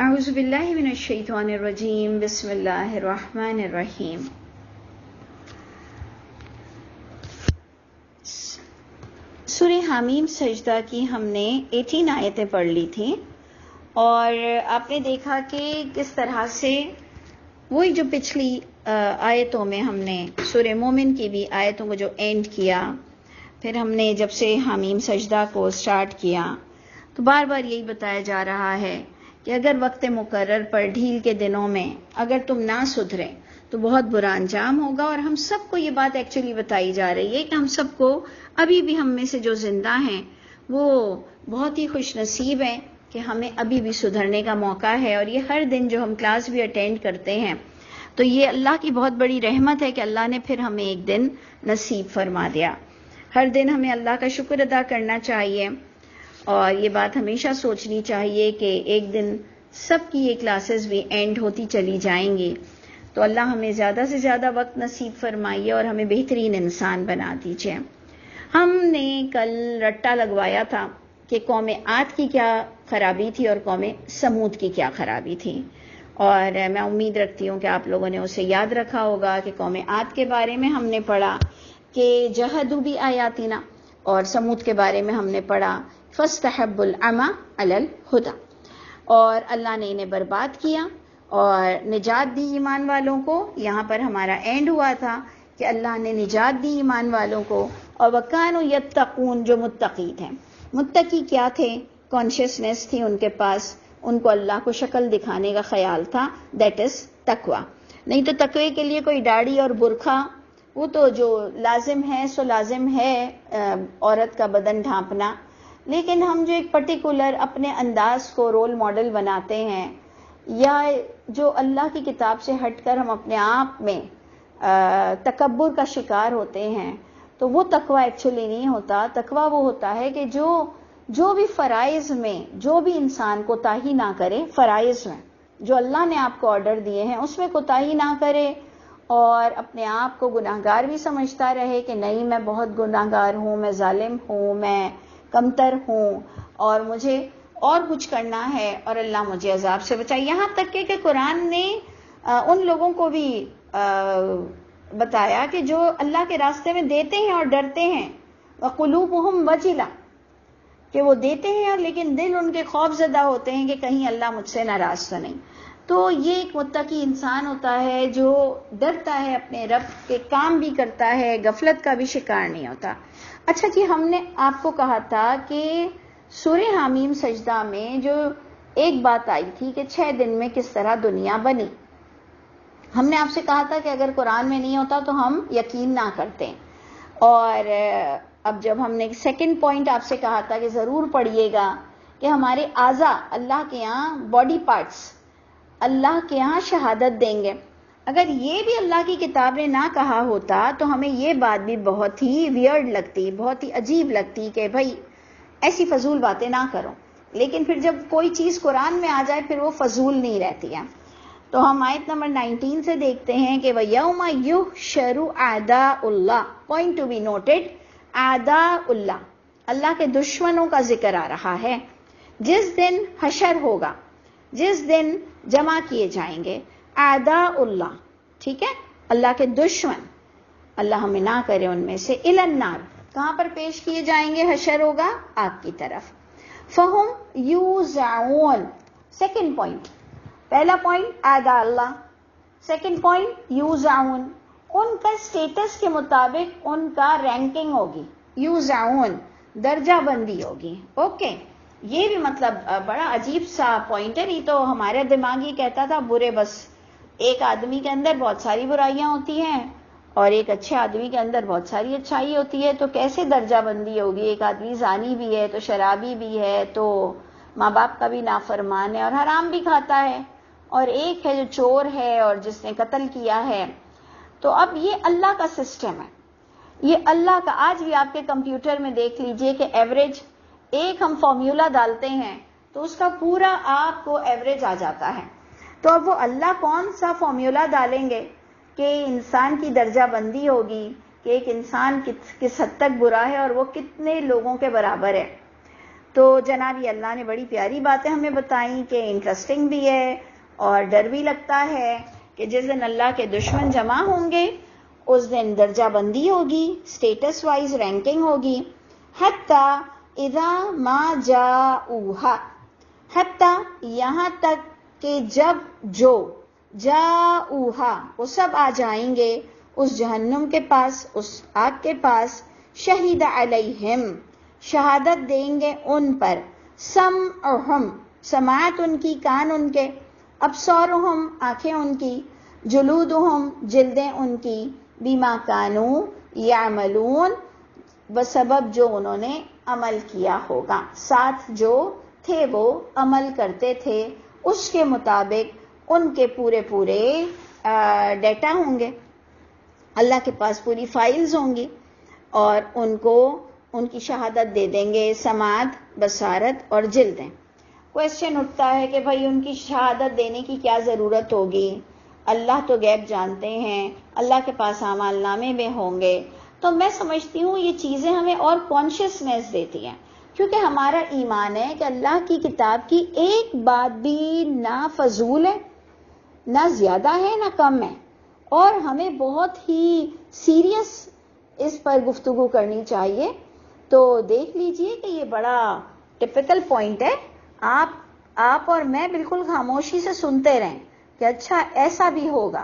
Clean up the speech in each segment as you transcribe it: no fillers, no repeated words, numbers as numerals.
اعوذ باللہ من الشیطان الرجیم بسم اللہ الرحمن الرحیم۔ سورہ حامیم سجدہ کی ہم نے 18 آیتیں پڑھ لی تھیں اور آپ نے دیکھا کہ کس طرح سے وہی جو پچھلی آیتوں میں ہم نے سورہ مومن کی بھی آیتوں کو جو اینڈ کیا، پھر ہم نے جب سے حامیم سجدہ کو سٹارٹ کیا تو بار بار یہی بتایا جا رہا ہے کہ اگر وقت مقرر پر ڈھیل کے دنوں میں اگر تم نہ سدھرے تو بہت برا انجام ہوگا۔ اور ہم سب کو یہ بات ایکچولی بتائی جا رہی ہے کہ ہم سب کو ابھی بھی ہم میں سے جو زندہ ہیں وہ بہت ہی خوش نصیب ہیں کہ ہمیں ابھی بھی سدھرنے کا موقع ہے، اور یہ ہر دن جو ہم کلاس بھی اٹینڈ کرتے ہیں تو یہ اللہ کی بہت بڑی رحمت ہے کہ اللہ نے پھر ہمیں ایک دن نصیب فرما دیا۔ ہر دن ہمیں اللہ کا شکر ادا کرنا چاہیے اور یہ بات ہمیشہ سوچنی چاہیے کہ ایک دن سب کی یہ کلاسز بھی اینڈ ہوتی چلی جائیں گی، تو اللہ ہمیں زیادہ سے زیادہ وقت نصیب فرمائیے اور ہمیں بہترین انسان بنا دیجیے۔ ہم نے کل رٹا لگوایا تھا کہ قوم عاد کی کیا خرابی تھی اور قوم سمود کی کیا خرابی تھی، اور میں امید رکھتی ہوں کہ آپ لوگوں نے اسے یاد رکھا ہوگا کہ قوم عاد کے بارے میں ہم نے پڑھا کہ جہدوا بآیاتنا، اور سمود کے بارے میں ہم نے پڑھا فاستحبوا العمی علی الہدی، اور اللہ نے انہیں برباد کیا اور نجات دی ایمان والوں کو۔ یہاں پر ہمارا اینڈ ہوا تھا کہ اللہ نے نجات دی ایمان والوں کو، اور وَكَانُوا يَتَّقُونَ، جو متقی تھے۔ متقی کیا تھے؟ کانشیسنس تھی ان کے پاس، ان کو اللہ کو شکل دکھانے کا خیال تھا، دیٹ از تقوی۔ نہیں تو تقوی کے لیے کوئی داڑھی اور برقع وہ تو جو لازم ہے سو لازم ہے، عورت کا بدن ڈھانپنا، لیکن ہم جو ایک پرٹیکولر اپنے انداز کو رول ماڈل بناتے ہیں یا جو اللہ کی کتاب سے ہٹ کر ہم اپنے آپ میں تکبر کا شکار ہوتے ہیں، تو وہ تقوی ایکچولی نہیں ہوتا۔ تقوی وہ ہوتا ہے کہ جو بھی فرائض میں جو بھی انسان کوتاہی نہ کرے، فرائض میں جو اللہ نے آپ کو آرڈر دیے ہیں اس میں کوتاہی نہ کرے، اور اپنے آپ کو گناہگار بھی سمجھتا رہے کہ نہیں میں بہت گناہگار ہوں، میں ظالم ہوں، میں کمتر ہوں اور مجھے اور کچھ کرنا ہے اور اللہ مجھے عذاب سے بچائے۔ یہاں تک کہ قرآن نے ان لوگوں کو بھی بتایا کہ جو اللہ کے راستے میں دیتے ہیں اور ڈرتے ہیں، وَقُلُوبُهُمْ وَجِلَةٌ، کہ وہ دیتے ہیں لیکن دل ان کے خوف زدہ ہوتے ہیں کہ کہیں اللہ مجھ سے ناراض تو نہیں۔ تو یہ ایک متقی انسان ہوتا ہے جو ڈرتا ہے اپنے رب کے، کام بھی کرتا ہے، غفلت کا بھی شکار نہیں ہوتا۔ اچھا جی، ہم نے آپ کو کہا تھا کہ سورہ حامیم سجدہ میں جو ایک بات آئی تھی کہ 6 دن میں کس طرح دنیا بنی، ہم نے آپ سے کہا تھا کہ اگر قرآن میں نہیں ہوتا تو ہم یقین نہ کرتے، اور اب جب ہم نے سیکنڈ پوائنٹ آپ سے کہا تھا کہ ضرور پڑھیے گا کہ ہمارے اعضاء اللہ کے ہاں، باڈی پارٹس اللہ کے ہاں شہادت دیں گے۔ اگر یہ بھی اللہ کی کتاب نے نہ کہا ہوتا تو ہمیں یہ بات بھی بہت ہی ویئرڈ لگتی، بہت ہی عجیب لگتی کہ بھائی ایسی فضول باتیں نہ کرو، لیکن پھر جب کوئی چیز قرآن میں آ جائے پھر وہ فضول نہیں رہتی ہے۔ تو ہم آیت نمبر 19 سے دیکھتے ہیں کہ وَيَوْمَ يُحْشَرُ أَعْدَاءُ اللَّهِ، پوائنٹ ٹو بی نوٹڈ، اعداء اللہ، اللہ کے دشمنوں کا ذکر آ رہا ہے۔ جس دن حشر ہوگا، جس دن جمع کیے جائیں گے اعداء اللہ، ٹھیک ہے، اللہ کے دشمن، اللہ ہمیں نہ کرے ان میں سے، الی النار، کہاں پر پیش کیے جائیں گے؟ حشر ہوگا آگ کی طرف۔ فہم یوزعون، سیکنڈ پوائنٹ، پہلا پوائنٹ اعداء اللہ، سیکنڈ پوائنٹ یوزعون، ان کا اسٹیٹس کے مطابق ان کا رینکنگ ہوگی، یوزعون درجہ بندی ہوگی۔ اوکے، یہ بھی مطلب بڑا عجیب سا پوائنٹ ہے، نہیں تو ہمارا دماغ یہ کہتا تھا برے، بس ایک آدمی کے اندر بہت ساری برائیاں ہوتی ہیں اور ایک اچھے آدمی کے اندر بہت ساری اچھائی ہوتی ہے، تو کیسے درجہ بندی ہوگی؟ ایک آدمی زانی بھی ہے تو شرابی بھی ہے تو ماں باپ کا بھی نافرمان ہے اور حرام بھی کھاتا ہے، اور ایک ہے جو چور ہے اور جس نے قتل کیا ہے۔ تو اب یہ اللہ کا سسٹم ہے، یہ اللہ کا، آج بھی آپ کے کمپیوٹر میں دیکھ لیجئے کہ ایوریج ایک ہم فارمولا ڈالتے ہیں تو اس کا پورا آپ کو ایوریج آ جاتا ہے۔ تو اب وہ اللہ کون سا فارمولا ڈالیں گے کہ انسان کی درجہ بندی ہوگی کہ ایک انسان کس حد تک برا ہے اور وہ کتنے لوگوں کے برابر ہے؟ تو جناب یہ اللہ نے بڑی پیاری باتیں ہمیں بتائیں کہ انٹرسٹنگ بھی ہے اور ڈر بھی لگتا ہے کہ جس دن اللہ کے دشمن جمع ہوں گے اس دن درجہ بندی ہوگی، اسٹیٹس وائز رینکنگ ہوگی. حتی اذا ما جاؤہا، حتی یہاں تک کہ جب جو جاؤہا وہ سب آ جائیں گے اس جہنم کے پاس، اس آگ کے پاس. شہید علیہم، شہادت دیں گے ان پر. سمعہم، سماعت ان کی، کان ان کے. ابصارہم، آنکھیں ان کی. جلودہم، جلدیں ان کی. بما کانوا یعملون، بسبب جو انہوں نے عمل کیا ہوگا، ساتھ جو تھے وہ عمل کرتے تھے اس کے مطابق ان کے پورے ڈیٹا ہوں گے. اللہ کے پاس پوری فائلز ہوں گی اور ان کو ان کی شہادت دے دیں گے، سماعت، بصارت اور جلدیں. کویسچن اٹھتا ہے کہ بھائی ان کی شہادت دینے کی کیا ضرورت ہوگی؟ اللہ تو غیب جانتے ہیں، اللہ کے پاس اعمال نامے میں ہوں گے. تو میں سمجھتی ہوں یہ چیزیں ہمیں اور کانشیسنیس دیتی ہیں، کیونکہ ہمارا ایمان ہے کہ اللہ کی کتاب کی ایک بات بھی نہ فضول ہے، نہ زیادہ ہے، نہ کم ہے، اور ہمیں بہت ہی سیریس اس پر گفتگو کرنی چاہیے. تو دیکھ لیجئے کہ یہ بڑا ٹپیکل پوائنٹ ہے. آپ اور میں بالکل خاموشی سے سنتے رہیں کہ اچھا ایسا بھی ہوگا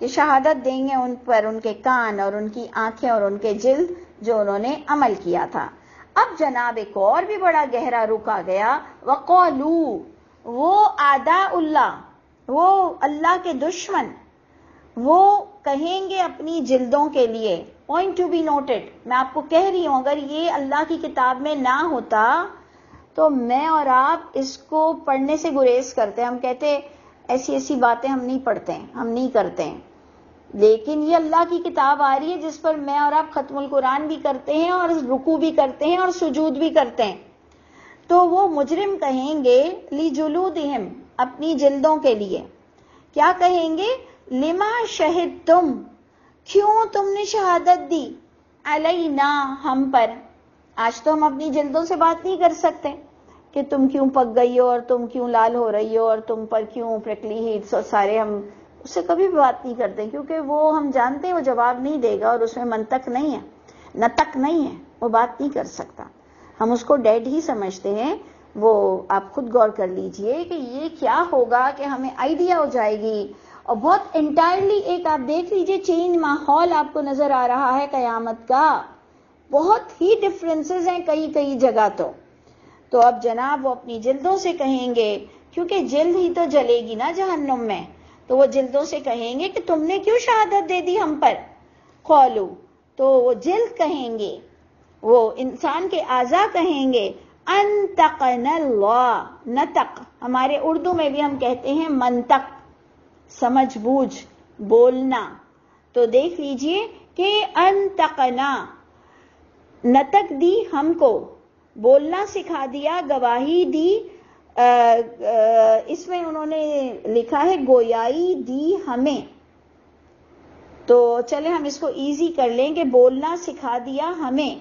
کہ شہادت دیں گے ان پر ان کے کان اور ان کی آنکھیں اور ان کے جلد جو انہوں نے عمل کیا تھا. اب جناب ایک اور بھی بڑا گہرا رخ آ گیا. وقالو، وہ اعداء اللہ، وہ اللہ کے دشمن، وہ کہیں گے اپنی جلدوں کے لیے. پوائنٹ ٹو بی نوٹڈ، میں آپ کو کہہ رہی ہوں اگر یہ اللہ کی کتاب میں نہ ہوتا تو میں اور آپ اس کو پڑھنے سے گریز کرتے. ہم کہتے ایسی ایسی باتیں ہم نہیں پڑھتے ہیں، ہم نہیں کرتے ہیں. لیکن یہ اللہ کی کتاب آ رہی ہے جس پر میں اور آپ ختم القرآن بھی کرتے ہیں اور رکوع بھی کرتے ہیں اور سجود بھی کرتے ہیں. تو وہ مجرم کہیں گے لجلودہم، اپنی جلدوں کے لیے. کیا کہیں گے؟ لما شہدتم، کیوں تم نے شہادت دی؟ علینا، ہم پر. آج تو ہم اپنی جلدوں سے بات نہیں کر سکتے کہ تم کیوں پک گئی ہو اور تم کیوں لال ہو رہی ہو اور تم پر کیوں پریکلی ہیٹس اور سارے، ہم اس سے کبھی بھی بات نہیں کرتے کیونکہ وہ ہم جانتے ہیں وہ جواب نہیں دے گا اور اس میں منطق نہیں ہے، نطق نہیں ہے، وہ بات نہیں کر سکتا. ہم اس کو ڈیڈ ہی سمجھتے ہیں. وہ آپ خود غور کر لیجئے کہ یہ کیا ہوگا کہ ہمیں آئیڈیا ہو جائے گی اور بہت انٹائرلی ایک آپ دیکھ لیجئے چینج ماحول آپ کو نظر آ رہا ہے قیامت کا. بہت ہی ڈفرینسز ہیں کئی جگہ. تو اب جناب وہ اپنی جلدوں سے کہیں گے، کیونکہ جلد ہی تو جلے گی نا جہنم میں، تو وہ جلدوں سے کہیں گے کہ تم نے کیوں شہادت دے دی ہم پر؟ قالو، تو وہ جلد کہیں گے، وہ انسان کے اعضاء کہیں گے انطقنا اللہ. نطق ہمارے اردو میں بھی ہم کہتے ہیں منطق، سمجھ بوجھ، بولنا. تو دیکھ لیجئے کہ انطقنا، نطق دی ہم کو، بولنا سکھا دیا، گواہی دی. اس میں انہوں نے لکھا ہے گویائی دی ہمیں. تو چلے ہم اس کو ایزی کر لیں کہ بولنا سکھا دیا ہمیں،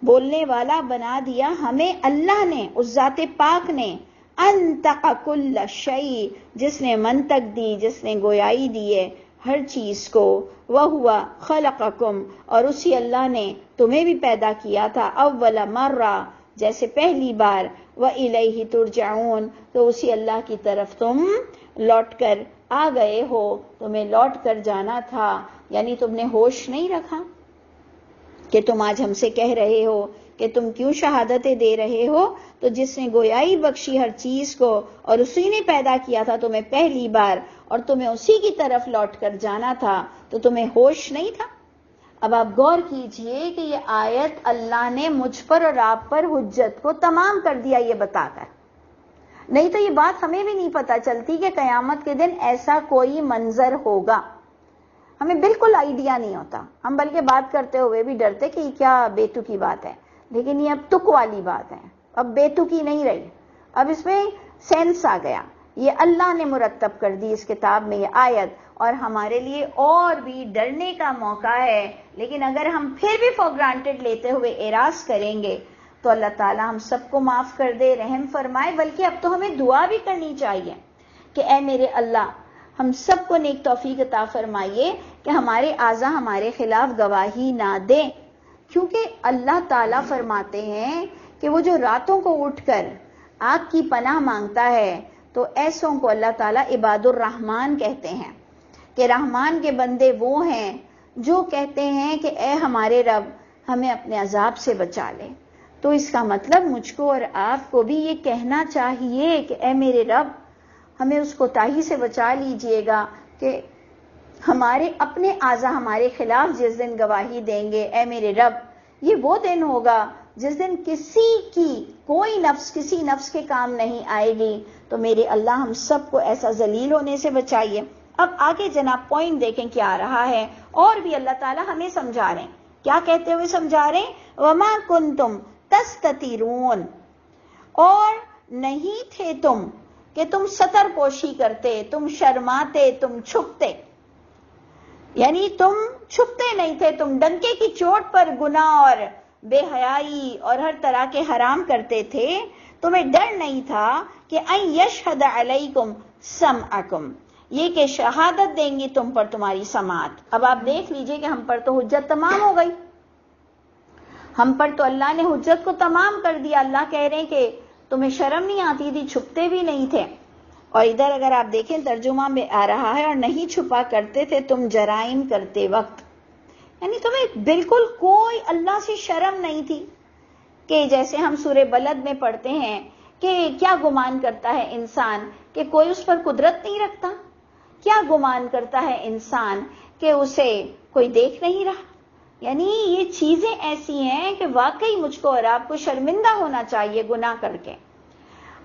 بولنے والا بنا دیا ہمیں اللہ نے، اس ذات پاک نے. انطق کل شیء، جس نے منطق دی، جس نے گویائی دی ہے ہر چیز کو. وَهُوَ خَلَقَكُمْ، اور اسی اللہ نے تمہیں بھی پیدا کیا تھا. اول مرہ، جیسے پہلی بار. وَإِلَيْهِ تُرْجَعُونَ، تو اسی اللہ کی طرف تم لوٹ کر آ گئے ہو، تمہیں لوٹ کر جانا تھا. یعنی تم نے ہوش نہیں رکھا کہ تم آج ہم سے کہہ رہے ہو کہ تم کیوں شہادتیں دے رہے ہو. تو جس نے گویائی بخشی ہر چیز کو اور اسی نے پیدا کیا تھا تمہیں پہلی بار اور تمہیں اسی کی طرف لوٹ کر جانا تھا، تو تمہیں ہوش نہیں تھا. اب آپ غور کیجئے کہ یہ آیت اللہ نے مجھ پر اور آپ پر حجت کو تمام کر دیا یہ بتا کر. نہیں تو یہ بات ہمیں بھی نہیں پتا چلتی کہ قیامت کے دن ایسا کوئی منظر ہوگا. ہمیں بالکل آئیڈیا نہیں ہوتا. ہم بلکہ بات کرتے ہوئے بھی ڈرتے کہ یہ کیا بے تکی بات ہے. لیکن یہ اب تک والی بات ہے، اب بے تکی نہیں رہی، اب اس میں سینس آ گیا. یہ اللہ نے مرتب کر دی اس کتاب میں یہ آیت، اور ہمارے لیے اور بھی ڈرنے کا موقع ہے. لیکن اگر ہم پھر بھی فار گرانٹیڈ لیتے ہوئے اعراض کریں گے تو اللہ تعالیٰ ہم سب کو معاف کر دے، رحم فرمائے، بلکہ اب تو ہمیں دعا بھی کرنی چاہیے کہ اے میرے اللہ ہم سب کو نیک توفیق عطا فرمائیے کہ ہمارے اعضا ہمارے خلاف گواہی نہ دیں، کیونکہ اللہ تعالیٰ فرماتے ہیں کہ وہ جو راتوں کو اٹھ کر آگ کی پناہ مانگتا ہے تو ایسوں کو اللہ تعالیٰ عباد الرحمن کہتے ہیں، کہ رحمان کے بندے وہ ہیں جو کہتے ہیں کہ اے ہمارے رب ہمیں اپنے عذاب سے بچا لے۔ تو اس کا مطلب مجھ کو اور آپ کو بھی یہ کہنا چاہیے کہ اے میرے رب ہمیں اس کوتاہی سے بچا لیجئے گا کہ ہمارے اپنے اعضا ہمارے خلاف جس دن گواہی دیں گے، اے میرے رب یہ وہ دن ہوگا جس دن کسی کی کوئی نفس کسی نفس کے کام نہیں آئے گی، تو میرے اللہ ہم سب کو ایسا ذلیل ہونے سے بچائیے۔ اب آگے جناب پوائنٹ دیکھیں کیا آ رہا ہے، اور بھی اللہ تعالیٰ ہمیں سمجھا رہے ہیں، کیا کہتے ہوئے سمجھا رہے ہیں؟ وَمَا كُنْتُمْ تَسْتَتِرُونَ، اور نہیں تھے تم کہ تم ستر پوشی کرتے، تم شرماتے، تم چھپتے، یعنی تم چھپتے نہیں تھے، تم ڈنکے کی چوٹ پر گناہ اور بے حیائی اور ہر طرح کے حرام کرتے تھے، تمہیں ڈر نہیں تھا کہ ان یشہد علیکم سمعکم، یہ کہ شہادت دیں گی تم پر تمہاری سماعت۔ اب آپ دیکھ لیجئے کہ ہم پر تو حجت تمام ہو گئی، ہم پر تو اللہ نے حجت کو تمام کر دیا۔ اللہ کہہ رہے ہیں کہ تمہیں شرم نہیں آتی تھی، چھپتے بھی نہیں تھے، اور ادھر اگر آپ دیکھیں ترجمہ میں آ رہا ہے اور نہیں چھپا کرتے تھے تم جرائم کرتے وقت، یعنی تمہیں بالکل کوئی اللہ سے شرم نہیں تھی، کہ جیسے ہم سورہ بلد میں پڑھتے ہیں کہ کیا گمان کرتا ہے انسان کہ کوئی اس پر قدرت نہیں رکھتا، کیا گمان کرتا ہے انسان کہ اسے کوئی دیکھ نہیں رہا۔ یعنی یہ چیزیں ایسی ہیں کہ واقعی مجھ کو اور آپ کو شرمندہ ہونا چاہیے گناہ کر کے،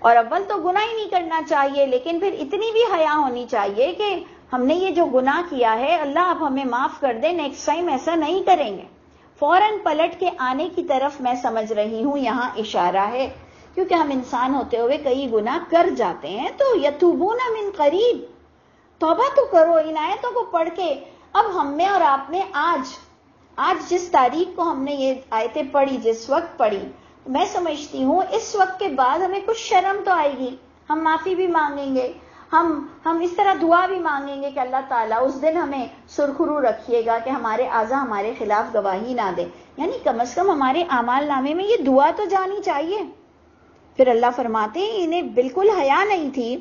اور اول تو گناہ ہی نہیں کرنا چاہیے، لیکن پھر اتنی بھی حیا ہونی چاہیے کہ ہم نے یہ جو گناہ کیا ہے اللہ آپ ہمیں معاف کر دے، نیکسٹ ٹائم ایسا نہیں کریں گے، فوراً پلٹ کے آنے کی طرف میں سمجھ رہی ہوں یہاں اشارہ ہے، کیونکہ ہم انسان ہوتے ہوئے کئی گناہ کر جاتے ہیں، تو یتوبون من قریب، توبہ تو کرو ان آیتوں کو پڑھ کے۔ اب ہم میں اور آپ نے آج جس تاریخ کو ہم نے یہ آیتیں پڑھی، جس وقت پڑھی، میں سمجھتی ہوں اس وقت کے بعد ہمیں کچھ شرم تو آئے گی، ہم معافی بھی مانگیں گے، ہم اس طرح دعا بھی مانگیں گے کہ اللہ تعالیٰ اس دن ہمیں سرخرو رکھیے گا کہ ہمارے اعضا ہمارے خلاف گواہی نہ دے، یعنی کم از کم ہمارے اعمال نامے میں یہ دعا تو جانی چاہیے۔ پھر اللہ فرماتے ہیں انہیں بالکل حیا نہیں تھی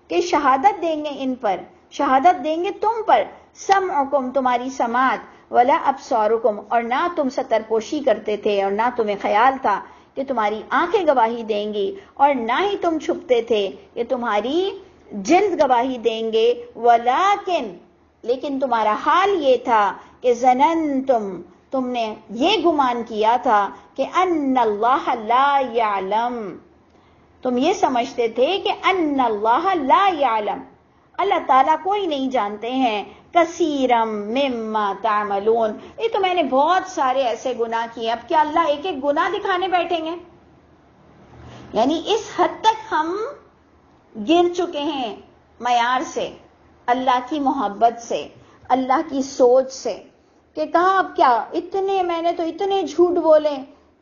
کہ شہادت دیں گے ان پر، شہادت دیں گے تم پر، سمعکم تمہاری سماعت، ولا ابصارکم اور نہ تم ستر پوشی کرتے تھے اور نہ تمہیں خیال تھا کہ تمہاری آنکھیں گواہی دیں گی، اور نہ ہی تم چھپتے تھے کہ تمہاری جلد گواہی دیں گے، ولیکن لیکن تمہارا حال یہ تھا کہ ظننتم تم نے یہ گمان کیا تھا کہ ان اللہ لا یعلم، تم یہ سمجھتے تھے کہ ان اللہ لا یعلم، اللہ تعالیٰ کوئی نہیں جانتے ہیں، کثیرم مما تعملون، یہ تو میں نے بہت سارے ایسے گناہ کیے، اب کیا اللہ ایک ایک گناہ دکھانے بیٹھیں گے؟ یعنی اس حد تک ہم گر چکے ہیں معیار سے، اللہ کی محبت سے، اللہ کی سوچ سے، کہ کہاں اب کیا میں نے تو اتنے جھوٹ بولے،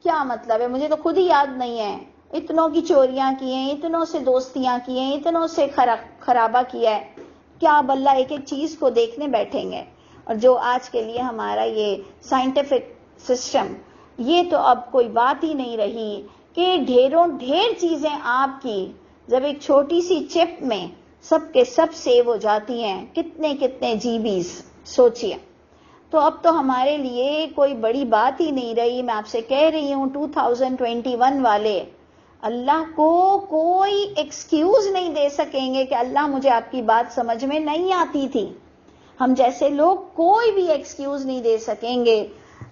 کیا مطلب ہے، مجھے تو خود ہی یاد نہیں ہے، اتنوں کی چوریاں کی ہیں، اتنوں سے دوستیاں کی ہیں، اتنوں سے خرابہ کیا ہے، کیا اب اللہ ایک ایک چیز کو دیکھنے بیٹھیں گے؟ اور جو آج کے لیے ہمارا یہ سائنٹیفک سسٹم، یہ تو اب کوئی بات ہی نہیں رہی کہ ڈھیر چیزیں آپ کی جب ایک چھوٹی سی چپ میں سب کے سب سیو ہو جاتی ہیں، کتنے جی بیز سوچئے، تو اب تو ہمارے لیے کوئی بڑی بات ہی نہیں رہی۔ میں آپ سے کہہ رہی ہوں 2021 والے اللہ کو کوئی ایکسکیوز نہیں دے سکیں گے کہ اللہ مجھے آپ کی بات سمجھ میں نہیں آتی تھی، ہم جیسے لوگ کوئی بھی ایکسکیوز نہیں دے سکیں گے۔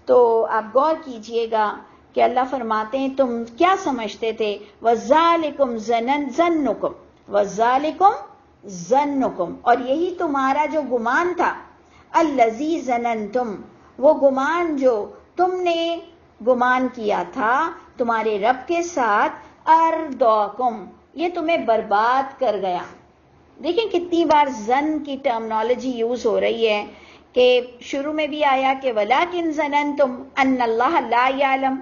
تو آپ غور کیجئے گا کہ اللہ فرماتے ہیں تم کیا سمجھتے تھے، وَذَلِكُمْ ظَنُّكُمْ وَذَلِكُمْ ظَنُّكُمْ، اور یہی تمہارا جو گمان تھا، الَّذِي ظَنَنْتُمْ، وہ گمان جو تم نے گمان کیا تھا تمہارے رب کے ساتھ، اردوکم، یہ تمہیں برباد کر گیا۔ دیکھیں کتنی بار ظن کی ٹرمنالوجی یوز ہو رہی ہے، کہ شروع میں بھی آیا کہ ولیکن ظننتم ان اللہ لا یعلم،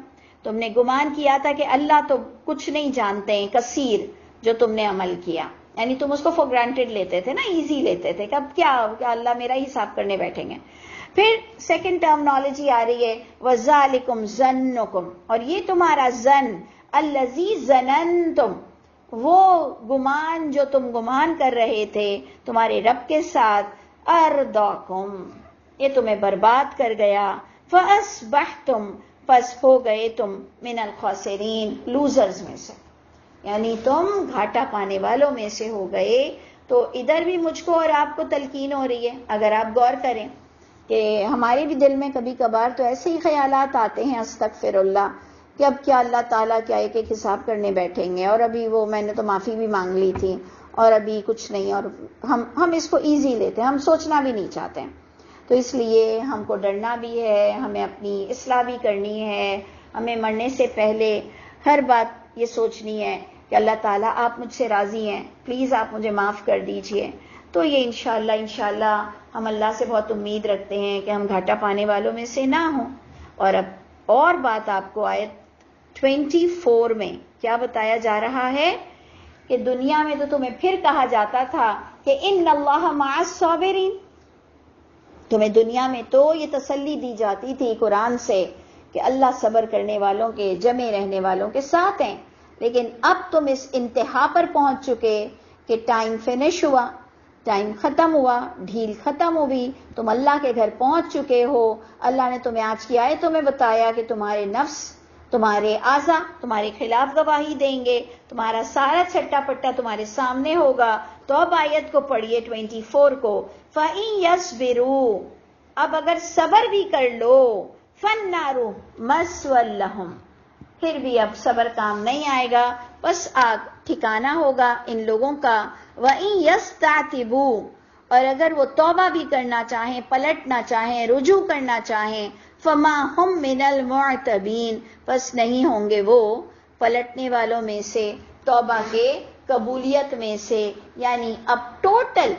تم نے گمان کیا تھا کہ اللہ تو کچھ نہیں جانتے ہیں، کثیر جو تم نے عمل کیا، یعنی تم اس کو فور گرانٹیڈ لیتے تھے نا، ایزی لیتے تھے کہ اب کیا اللہ میرا ہی حساب کرنے بیٹھیں گے. پھر سیکنڈ ٹرمنالوجی آ رہی ہے وَذَلِكُمْ ظَنُّكُمْ، اور یہ تمہارا ظن، الَّذِي ظَنَنْتُمْ، وہ گمان جو تم گمان کر رہے تھے تمہارے رب کے ساتھ، ارداکم، یہ تمہیں برباد کر گیا، فَأَصْبَحْتُمْ، پس ہو گئے تم من الخاسرین، لوزرز میں سے، یعنی تم گھاٹا پانے والوں میں سے ہو گئے. تو ادھر بھی مجھ کو اور آپ کو تلقین ہو رہی ہے، اگر آپ غور کریں کہ ہمارے بھی دل میں کبھی کبھار تو ایسے ہی خیالات آتے ہیں، استغفر اللہ، کہ اب کیا اللہ تعالیٰ کیا ایک ایک حساب کرنے بیٹھیں گے، اور ابھی وہ میں نے تو معافی بھی مانگ لی تھی اور ابھی کچھ نہیں، اور ہم اس کو ایزی لیتے ہیں، ہم سوچنا بھی نہیں چاہتے ہیں. تو اس لیے ہم کو ڈرنا بھی ہے، ہمیں اپنی اصلاح بھی کرنی ہے، ہمیں مرنے سے پہلے ہر بات یہ سوچنی ہے کہ اللہ تعالیٰ آپ مجھ سے راضی ہیں، پلیز آپ مجھے معاف کر دیجئے. تو یہ انشاءاللہ ہم اللہ سے بہت امید رکھتے ہیں کہ ہم گھاٹا پانے والوں میں سے نہ ہوں. اور اب اور بات آپ کو آیت 24 میں کیا بتایا جا رہا ہے کہ دنیا میں تو تمہیں پھر کہا جاتا تھا کہ ان اللہ مع الصابرین، تمہیں دنیا میں تو یہ تسلی دی جاتی تھی قرآن سے کہ اللہ صبر کرنے والوں کے، جمے رہنے والوں کے ساتھ ہیں. لیکن اب تم اس انتہا پر پہنچ چکے کہ ٹائم فنش ہوا، ٹائم ختم ہوا، ڈھیل ختم ہوئی، تم اللہ کے گھر پہنچ چکے ہو. اللہ نے تمہیں آج کی آیتوں میں بتایا کہ تمہارے نفس، تمہارے اعضا تمہارے خلاف گواہی دیں گے، تمہارا سارا چھٹا پٹا تمہارے سامنے ہوگا. تو اب آیت کو پڑھیے 24 کو، فَإِن يَصْبِرُوا، اب اگر صبر بھی کر لو، فَالنَّارُ مَثْوًى لَّهُمْ، پھر بھی اب صبر کام نہیں آئے گا، بس آگ ٹھکانہ ہوگا ان لوگوں کا. وَإِن يَسْتَعْتِبُوا، اور اگر وہ توبہ بھی کرنا چاہیں، پلٹنا چاہیں، رجوع کرنا چاہیں، فَمَا هُم مِّنَ الْمُعْتَبِينَ، پس نہیں ہوں گے وہ پلٹنے والوں میں سے، توبہ کے قبولیت میں سے، یعنی اب ٹوٹل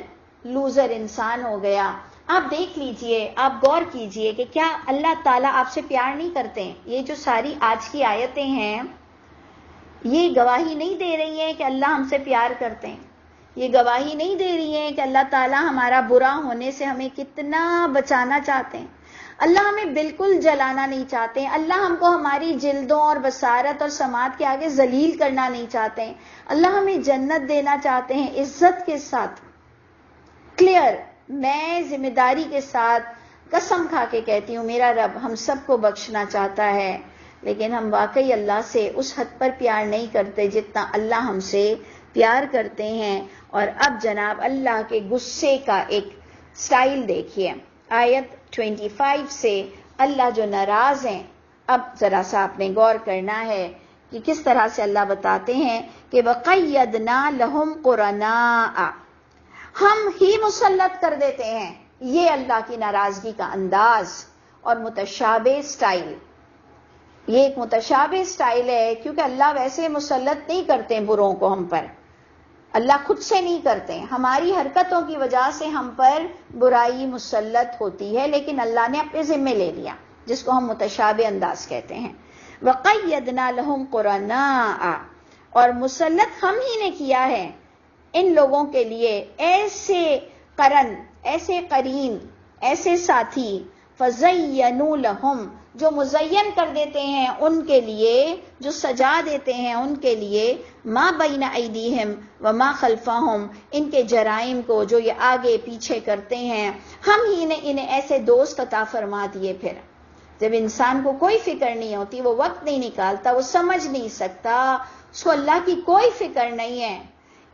لوزر انسان ہو گیا. آپ دیکھ لیجئے، آپ غور کیجئے کہ کیا اللہ تعالیٰ آپ سے پیار نہیں کرتے ہیں؟ یہ جو ساری آج کی آیتیں ہیں یہ گواہی نہیں دے رہی ہیں کہ اللہ ہم سے پیار کرتے ہیں، یہ گواہی نہیں دے رہی ہیں کہ اللہ تعالیٰ ہمارا برا ہونے سے ہمیں کتنا بچانا چاہتے ہیں، اللہ ہمیں بالکل جلانا نہیں چاہتے ہیں، اللہ ہم کو ہماری جلدوں اور بصارت اور سماعت کے آگے ذلیل کرنا نہیں چاہتے ہیں، اللہ ہمیں جنت دینا چاہتے ہیں عزت کے ساتھ. کلیئر، میں ذمہ داری کے ساتھ قسم کھا کے کہتی ہوں میرا رب ہم سب کو بخشنا چاہتا ہے، لیکن ہم واقعی اللہ سے اس حد پر پیار نہیں کرتے جتنا اللہ ہم سے پیار کرتے ہیں. اور اب جناب اللہ کے غصے کا ایک سٹائل دیکھیے، آیت 25 سے اللہ جو ناراض ہیں، اب ذرا سا آپ نے غور کرنا ہے کہ کس طرح سے اللہ بتاتے ہیں کہ وَقَيَّدْنَا لَهُمْ قُرَنَاءَ، ہم ہی مسلط کر دیتے ہیں. یہ اللہ کی ناراضگی کا انداز اور متشابہ سٹائل، یہ ایک متشابہ سٹائل ہے، کیونکہ اللہ ویسے مسلط نہیں کرتے بروں کو ہم پر، اللہ خود سے نہیں کرتے، ہماری حرکتوں کی وجہ سے ہم پر برائی مسلط ہوتی ہے، لیکن اللہ نے اپنے ذمے لے لیا، جس کو ہم متشابہ انداز کہتے ہیں. وَقَيَّدْنَا لَهُمْ قُرَنَاءَ، اور مسلط ہم ہی نے کیا ہے ان لوگوں کے لیے ایسے قرن، ایسے قرین، ایسے ساتھی، فَزَيَّنُوا لَهُمْ، جو مزین کر دیتے ہیں ان کے لیے، جو سجا دیتے ہیں ان کے لیے، ما بین ایدیہم وما خلفہم، ان کے جرائم کو جو یہ آگے پیچھے کرتے ہیں، ہم ہی نے انہیں ایسے دوست عطا فرما دیے. پھر جب انسان کو کوئی فکر نہیں ہوتی، وہ وقت نہیں نکالتا، وہ سمجھ نہیں سکتا، اس کو اللہ کی کوئی فکر نہیں ہے.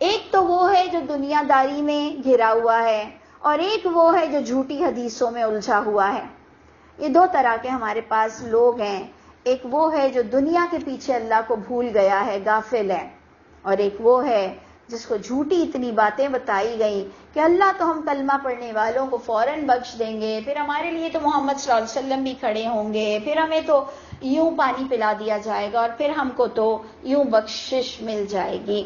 ایک تو وہ ہے جو دنیا داری میں گھرا ہوا ہے، اور ایک وہ ہے جو جھوٹی حدیثوں میں الجھا ہوا ہے. یہ دو طرح کے ہمارے پاس لوگ ہیں، ایک وہ ہے جو دنیا کے پیچھے اللہ کو بھول گیا ہے، غافل ہے، اور ایک وہ ہے جس کو جھوٹی اتنی باتیں بتائی گئیں کہ اللہ تو ہم کلمہ پڑھنے والوں کو فوراً بخش دیں گے، پھر ہمارے لیے تو محمد صلی اللہ علیہ وسلم بھی کھڑے ہوں گے، پھر ہمیں تو یوں پانی پلا دیا جائے گا، اور پھر ہم کو تو یوں بخشش مل جائے گی.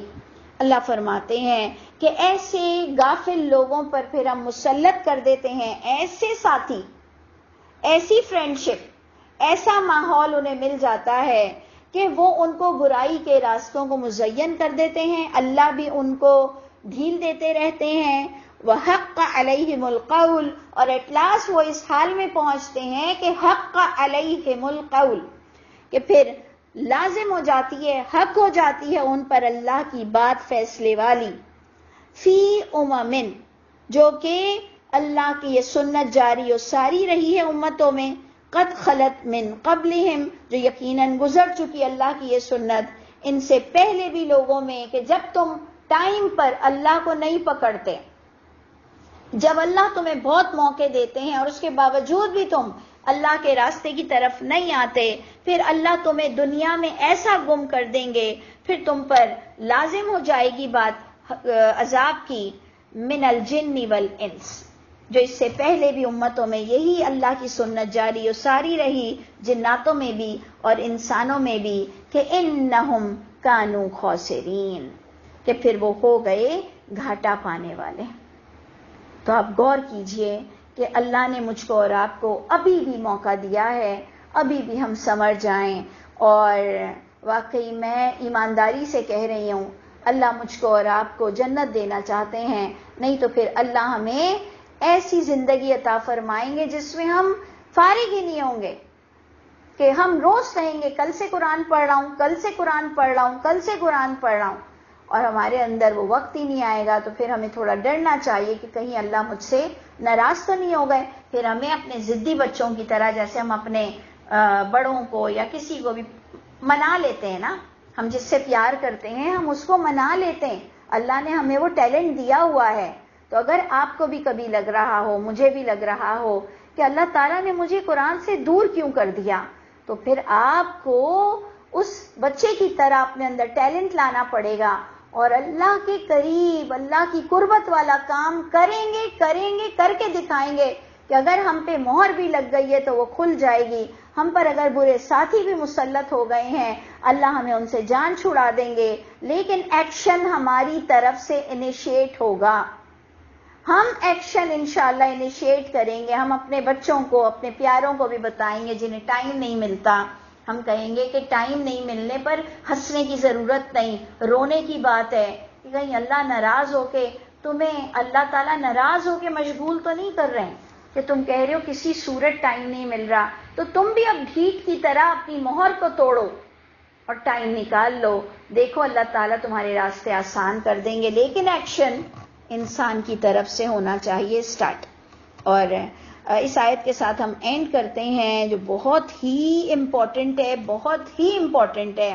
اللہ فرماتے ہیں کہ ایسے غافل لوگوں پر پھر ہم مسلط کر دیتے ہیں ایسے ساتھی، ایسی فرینڈشپ، ایسا ماحول انہیں مل جاتا ہے کہ وہ ان کو برائی کے راستوں کو مزین کر دیتے ہیں، اللہ بھی ان کو ڈھیل دیتے رہتے ہیں. وحق علیہم القول، اور ایٹ لاسٹ وہ اس حال میں پہنچتے ہیں کہ حق علیہم القول، کہ پھر لازم ہو جاتی ہے، حق ہو جاتی ہے ان پر اللہ کی بات فیصلے والی. فی امم، جو کہ اللہ کی یہ سنت جاری و ساری رہی ہے امتوں میں، قد خلت من قبلہم، جو یقیناً گزر چکی اللہ کی یہ سنت ان سے پہلے بھی لوگوں میں، کہ جب تم ٹائم پر اللہ کو نہیں پکڑتے، جب اللہ تمہیں بہت موقع دیتے ہیں اور اس کے باوجود بھی تم اللہ کے راستے کی طرف نہیں آتے، پھر اللہ تمہیں دنیا میں ایسا گم کر دیں گے، پھر تم پر لازم ہو جائے گی بات عذاب کی. من الجن والانس، جو اس سے پہلے بھی امتوں میں یہی اللہ کی سنت جاری و ساری رہی، جناتوں میں بھی اور انسانوں میں بھی، کہ انہم کانوا خاسرین، کہ پھر وہ ہو گئے گھاٹا پانے والے. تو آپ غور کیجئے کہ اللہ نے مجھ کو اور آپ کو ابھی بھی موقع دیا ہے، ابھی بھی ہم سنور جائیں. اور واقعی میں ایمانداری سے کہہ رہی ہوں، اللہ مجھ کو اور آپ کو جنت دینا چاہتے ہیں، نہیں تو پھر اللہ ہمیں ایسی زندگی عطا فرمائیں گے جس میں ہم فارغ ہی نہیں ہوں گے، کہ ہم روز کہیں گے کل سے قرآن پڑھ رہا ہوں، کل سے قرآن پڑھ رہا ہوں، کل سے قرآن پڑھ رہا ہوں، اور ہمارے اندر وہ وقت ہی نہیں آئے گا. تو پھر ہمیں تھوڑا ڈرنا چاہیے کہ کہیں اللہ مجھ سے ناراض تو نہیں ہو گئے. پھر ہمیں اپنے ضدی بچوں کی طرح، جیسے ہم اپنے بڑوں کو یا کسی کو بھی منا لیتے ہیں نا، ہم جس سے پیار کرتے ہیں ہم اس کو منا لیتے ہیں. اللہ نے ہمیں وہ ٹیلنٹ دیا ہوا ہے. تو اگر آپ کو بھی کبھی لگ رہا ہو، مجھے بھی لگ رہا ہو کہ اللہ تعالیٰ نے مجھے قرآن سے دور کیوں کر دیا، تو پھر آپ کو اس بچے کی طرح اپنے اندر ٹیلنٹ لانا پڑے گا، اور اللہ کے قریب، اللہ کی قربت والا کام کریں گے، کر کے دکھائیں گے، کہ اگر ہم پہ مہر بھی لگ گئی ہے تو وہ کھل جائے گی. ہم پر اگر برے ساتھی بھی مسلط ہو گئے ہیں، اللہ ہمیں ان سے جان چھڑا دیں گے، لیکن ایکشن ہماری طرف سے انیشیٹ ہوگا. ہم ایکشن انشاءاللہ انیشیٹ کریں گے. ہم اپنے بچوں کو، اپنے پیاروں کو بھی بتائیں گے جنہیں ٹائم نہیں ملتا. ہم کہیں گے کہ ٹائم نہیں ملنے پر ہنسنے کی ضرورت نہیں، رونے کی بات ہے، کہ کہیں اللہ ناراض ہو کے تمہیں، اللہ تعالیٰ ناراض ہو کے مشغول تو نہیں کر رہے ہیں، کہ تم کہہ رہے ہو کسی صورت ٹائم نہیں مل رہا، تو تم بھی اب ڈھیٹ کی طرح اپنی مہر کو توڑو اور ٹائم نکال لو. دیکھو اللہ تعالیٰ تمہارے راستے آسان کر دیں گے، لیکن ایکشن انسان کی طرف سے ہونا چاہیے اسٹارٹ. اور اس آیت کے ساتھ ہم اینڈ کرتے ہیں، جو بہت ہی امپورٹنٹ ہے، بہت ہی امپورٹنٹ ہے.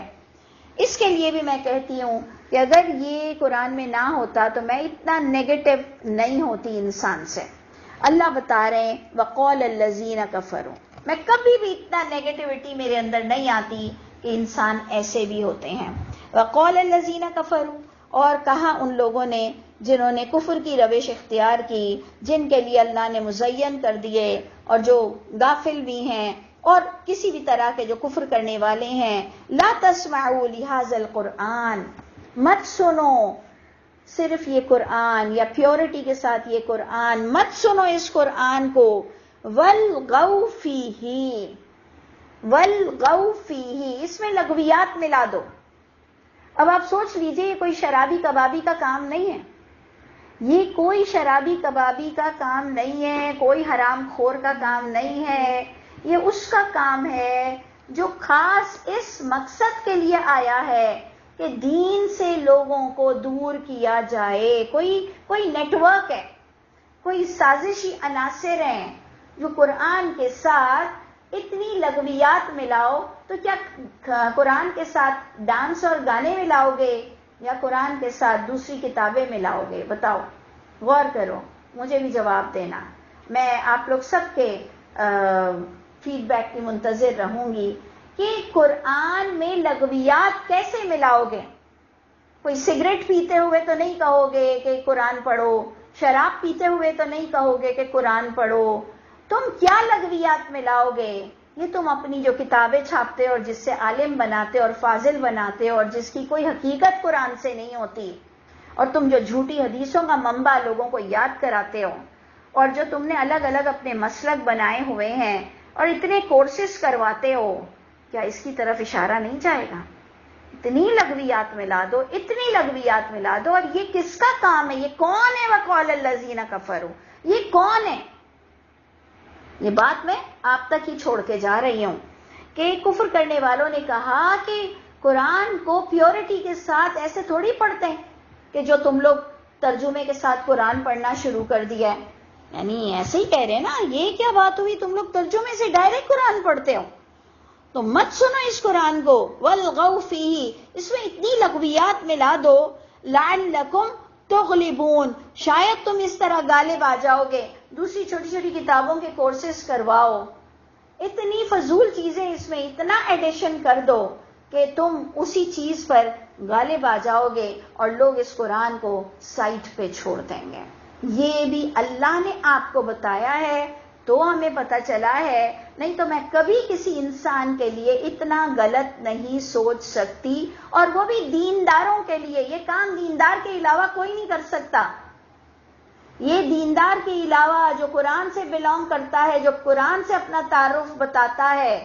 اس کے لیے بھی میں کہتی ہوں کہ اگر یہ قرآن میں نہ ہوتا تو میں اتنا نیگیٹو نہیں ہوتی انسان سے. اللہ بتا رہے ہیں وَقَالَ الَّذِينَ كَفَرُوا، میں کبھی بھی اتنا نیگیٹیوٹی میرے اندر نہیں آتی کہ انسان ایسے بھی ہوتے ہیں. وَقَالَ الَّذِينَ كَفَرُوا، اور کہا ان لوگوں نے جنہوں نے کفر کی روش اختیار کی، جن کے لیے اللہ نے مزین کر دیے، اور جو غافل بھی ہیں اور کسی بھی طرح کے جو کفر کرنے والے ہیں. لا تسمعوا لهذا القرآن، مت سنو صرف یہ قرآن، یا پیورٹی کے ساتھ یہ قرآن، مت سنو اس قرآن کو. والغوا فیہ، والغوا فیہ، اس میں لغویات ملا دو. اب آپ سوچ لیجئے، یہ کوئی شرابی کبابی کا کام نہیں ہے، یہ کوئی شرابی کبابی کا کام نہیں ہے، کوئی حرام خور کا کام نہیں ہے. یہ اس کا کام ہے جو خاص اس مقصد کے لیے آیا ہے کہ دین سے لوگوں کو دور کیا جائے. کوئی نیٹ ورک ہے، کوئی سازشی عناصر ہیں جو قرآن کے ساتھ اتنی لغویات ملاؤ. تو کیا قرآن کے ساتھ ڈانس اور گانے ملاؤ گے، یا قرآن کے ساتھ دوسری کتابیں ملاؤ گے؟ بتاؤ، غور کرو، مجھے بھی جواب دینا. میں آپ لوگ سب کے فیڈ بیک کی منتظر رہوں گی کہ قرآن میں لغویات کیسے ملاؤ گے. کوئی سگریٹ پیتے ہوئے تو نہیں کہو گے کہ قرآن پڑھو، شراب پیتے ہوئے تو نہیں کہو گے کہ قرآن پڑھو. تم کیا لغویات ملاؤ گے؟ یہ تم اپنی جو کتابیں چھاپتے اور جس سے عالم بناتے اور فاضل بناتے اور جس کی کوئی حقیقت قرآن سے نہیں ہوتی، اور تم جو جھوٹی حدیثوں کا منبع لوگوں کو یاد کراتے ہو، اور جو تم نے الگ الگ اپنے مسلک بنائے ہوئے ہیں اور اتنے کورسز کرواتے ہو، کیا اس کی طرف اشارہ نہیں جائے گا؟ اتنی لغویات ملا دو، اتنی لغویات ملا دو، اور یہ کس کا کام ہے؟ یہ کون ہے وَقَالَ الَّذِينَ كَفَرُوا؟ یہ کون ہے؟ یہ بات میں آپ تک ہی چھوڑ کے جا رہی ہوں کہ کفر کرنے والوں نے کہا کہ قرآن کو پیورٹی کے ساتھ ایسے تھوڑی پڑھتے ہیں کہ جو تم لوگ ترجمے کے ساتھ قرآن پڑھنا شروع کر دیا ہے، یعنی ایسے ہی کہہ رہے ہیں نا، یہ کیا بات ہوئی تم لوگ ترجمے سے ڈائریکٹ قرآن پڑھتے ہو؟ تو مت سنو اس قرآن کو، وَالْغَوْ فِيهِ، اس میں اتنی لغویات ملا دو، لَعَلَّكُمْ تُغْلِبُونَ، شاید تم اس طرح غالب آ جاؤ گے، دوسری چھوٹی چھوٹی کتابوں کے کورسز کرواؤ، اتنی فضول چیزیں اس میں اتنا ایڈیشن کر دو کہ تم اسی چیز پر غالب آ جاؤ گے اور لوگ اس قرآن کو سائٹ پہ چھوڑ دیں گے۔ یہ بھی اللہ نے آپ کو بتایا ہے تو ہمیں پتہ چلا ہے، نہیں تو میں کبھی کسی انسان کے لیے اتنا غلط نہیں سوچ سکتی، اور وہ بھی دینداروں کے لیے۔ یہ کام دیندار کے علاوہ کوئی نہیں کر سکتا۔ یہ دیندار کے علاوہ جو قرآن سے بلونگ کرتا ہے، جو قرآن سے اپنا تعارف بتاتا ہے،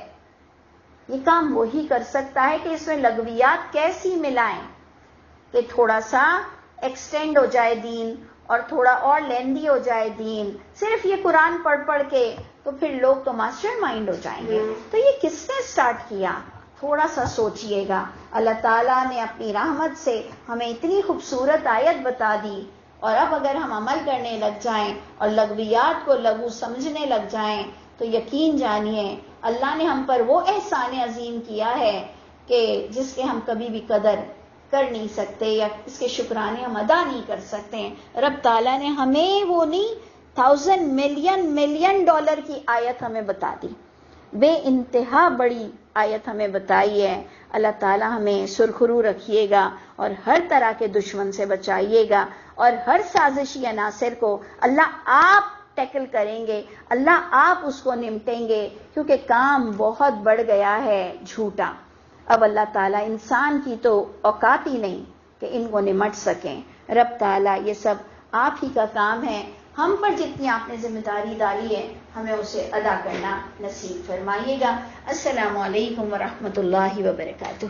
یہ کام وہی کر سکتا ہے کہ اس میں لغویات کیسی ملائیں کہ تھوڑا سا ایکسٹینڈ ہو جائے دین اور تھوڑا اور لیندی ہو جائے دین، صرف یہ قرآن پڑھ پڑھ کے، تو پھر لوگ تو ماسٹر مائنڈ ہو جائیں گے۔ تو یہ کس نے سٹارٹ کیا؟ تھوڑا سا سوچئے گا۔ اللہ تعالیٰ نے اپنی رحمت سے ہمیں اتنی خوبصورت آیت بتا دی، اور اب اگر ہم عمل کرنے لگ جائیں اور لغویات کو لغو سمجھنے لگ جائیں تو یقین جانیے اللہ نے ہم پر وہ احسان عظیم کیا ہے کہ جس کے ہم کبھی بھی قدر کر نہیں سکتے، یا اس کے شکرانے ہم ادا نہیں کر سکتے۔ رب تعالیٰ نے ہمیں وہ نہیں 1000 ملین ڈالر کی آیت ہمیں بتا دی، بے انتہا بڑی آیت ہمیں بتائی ہے۔ اللہ تعالیٰ ہمیں سرخرو رکھیے گا اور ہر طرح کے دشمن سے بچائیے گا، اور ہر سازشی عناصر کو اللہ آپ ٹیکل کریں گے، اللہ آپ اس کو نمٹیں گے، کیونکہ کام بہت بڑھ گیا ہے جھوٹا۔ اب اللہ تعالیٰ انسان کی تو اوقات ہی نہیں کہ ان کو نمٹ سکیں۔ رب تعالیٰ یہ سب آپ ہی کا کام ہے، ہم پر جتنی آپ نے ذمہ داری ڈالی ہے ہمیں اسے ادا کرنا نصیب فرمائیے گا۔ السلام علیکم ورحمۃ اللہ وبرکاتہ۔